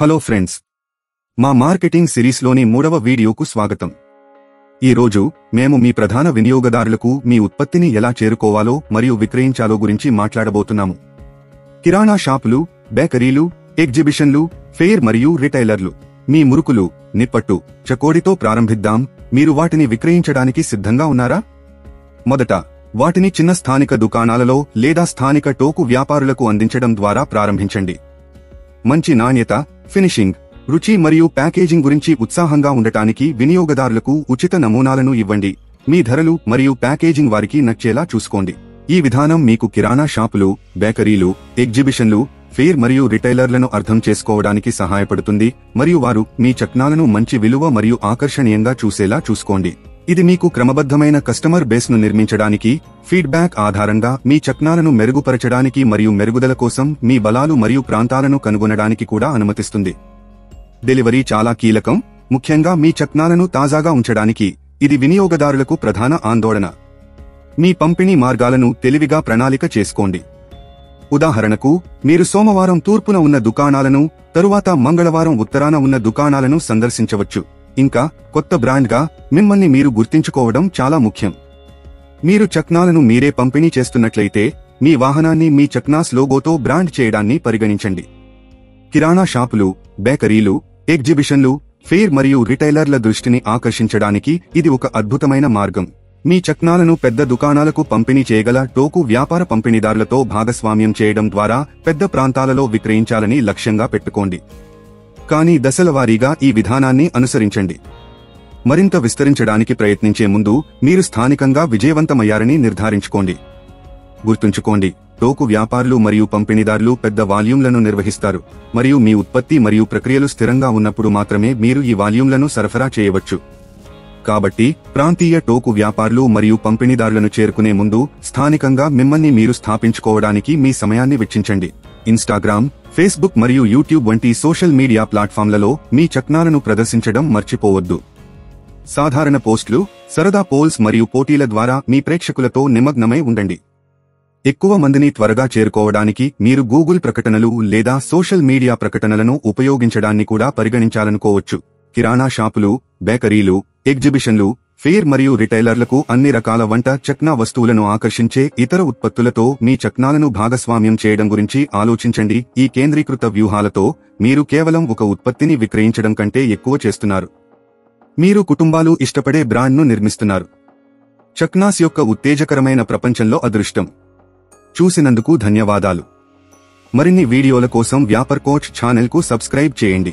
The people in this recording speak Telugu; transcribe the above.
హలో ఫ్రెండ్స్, మా మార్కెటింగ్ సిరీస్లోని 3వ వీడియోకు స్వాగతం. ఈరోజు మేము మీ ప్రధాన వినియోగదారులకు మీ ఉత్పత్తిని ఎలా చేరుకోవాలో మరియు విక్రయించాలో గురించి మాట్లాడబోతున్నాము. కిరాణా షాపులు, బేకరీలు, ఎగ్జిబిషన్లు, ఫెయిర్ మరియు రిటైలర్లు. మీ మురుకులు, నిప్పట్టు, చకోడితో ప్రారంభిద్దాం. మీరు వాటిని విక్రయించడానికి సిద్ధంగా ఉన్నారా? మొదట వాటిని చిన్న స్థానిక దుకాణాలలో లేదా స్థానిక టోకు వ్యాపారులకు అందించడం ద్వారా ప్రారంభించండి. మంచి నాణ్యత, ఫినిషింగ్, రుచి మరియు ప్యాకేజింగ్ గురించి ఉత్సాహంగా ఉండటానికి వినియోగదారులకు ఉచిత నమూనాలను ఇవ్వండి. మీ ధరలు మరియు ప్యాకేజింగ్ వారికి నచ్చేలా చూసుకోండి. ఈ విధానం మీకు కిరాణా షాపులు, బేకరీలు, ఎగ్జిబిషన్లు, ఫెయిర్ మరియు రిటైలర్లను అర్థం చేసుకోవడానికి సహాయపడుతుంది మరియు వారు మీ చక్నాలను మంచి విలువ మరియు ఆకర్షణీయంగా చూసేలా చూసుకోండి. ఇది మీకు క్రమబద్ధమైన కస్టమర్ బేస్ను నిర్మించడానికి, ఫీడ్బ్యాక్ ఆధారంగా మీ చక్నాలను మెరుగుపరచడానికి మరియు మెరుగుదల కోసం మీ బలాలు మరియు ప్రాంతాలను కనుగొనడానికి కూడా అనుమతిస్తుంది. డెలివరీ చాలా కీలకం, ముఖ్యంగా మీ చక్నాలను తాజాగా ఉంచడానికి. ఇది వినియోగదారులకు ప్రధాన ఆందోళన. మీ పంపిణీ మార్గాలను తెలివిగా ప్రణాళిక చేసుకోండి. ఉదాహరణకు, మీరు సోమవారం తూర్పున ఉన్న దుకాణాలను, తరువాత మంగళవారం ఉత్తరాన ఉన్న దుకాణాలను సందర్శించవచ్చు. ఇంకా కొత్త బ్రాండ్గా మిమ్మల్ని మీరు గుర్తించుకోవడం చాలా ముఖ్యం. మీరు చక్నాలను మీరే పంపిణీ చేస్తున్నట్లయితే మీ వాహనాన్ని మీ చక్నాస్ లోగోతో బ్రాండ్ చేయడాన్ని పరిగణించండి. కిరాణా షాపులు, బేకరీలు, ఎగ్జిబిషన్లు, ఫెయిర్ మరియు రిటైలర్ల దృష్టిని ఆకర్షించడానికి ఇది ఒక అద్భుతమైన మార్గం. మీ చక్నాలను పెద్ద దుకాణాలకు పంపిణీ చేయగల టోకు వ్యాపార పంపిణీదారులతో భాగస్వామ్యం చేయడం ద్వారా పెద్ద ప్రాంతాలలో విక్రయించాలని లక్ష్యంగా పెట్టుకోండి. కానీ దశలవారీగా ఈ విధానాన్ని అనుసరించండి. మరింత విస్తరించడానికి ప్రయత్నించే ముందు మీరు స్థానికంగా విజయవంతమయ్యారని నిర్ధారించుకోండి. గుర్తుంచుకోండి, టోకు వ్యాపారులు మరియు పంపిణీదారులు పెద్ద వాల్యూమ్లను నిర్వహిస్తారు మరియు మీ ఉత్పత్తి మరియు ప్రక్రియలు స్థిరంగా ఉన్నప్పుడు మాత్రమే మీరు ఈ వాల్యూమ్లను సరఫరా చేయవచ్చు. కాబట్టి ప్రాంతీయ టోకు వ్యాపారులు మరియు పంపిణీదారులను చేరుకునే ముందు స్థానికంగా మిమ్మల్ని మీరు స్థాపించుకోవడానికి మీ సమయాన్ని వెచ్చించండి. ఇన్స్టాగ్రామ్, ఫేస్బుక్ మరియు యూట్యూబ్ వంటి సోషల్ మీడియా ప్లాట్ఫామ్లలో మీ చక్నాలను ప్రదర్శించడం మర్చిపోవద్దు. సాధారణ పోస్టులు, సరదా పోల్స్ మరియు పోటీల ద్వారా మీ ప్రేక్షకులతో నిమగ్నమై ఉండండి. ఎక్కువ మందిని త్వరగా చేరుకోవడానికి మీరు గూగుల్ ప్రకటనలు లేదా సోషల్ మీడియా ప్రకటనలను ఉపయోగించడాన్ని కూడా పరిగణించాలనుకోవచ్చు. కిరాణా షాపులు, బేకరీలు, ఎగ్జిబిషన్లు, ఫెయిర్ మరియు రిటైలర్లకు అన్ని రకాల వంట చక్నా వస్తువులను ఆకర్షించే ఇతర ఉత్పత్తులతో మీ చక్నాలను భాగస్వామ్యం చేయడం గురించి ఆలోచించండి. ఈ కేంద్రీకృత వ్యూహాలతో మీరు కేవలం ఒక ఉత్పత్తిని విక్రయించడం కంటే ఎక్కువ చేస్తున్నారు. మీరు కుటుంబాలు ఇష్టపడే బ్రాండ్ను నిర్మిస్తున్నారు. చక్నాస్ యొక్క ఉత్తేజకరమైన ప్రపంచంలో అదృష్టం. చూసినందుకు ధన్యవాదాలు. మరిన్ని వీడియోల కోసం వ్యాపార్ కోచ్ ఛానల్కు సబ్స్క్రైబ్ చేయండి.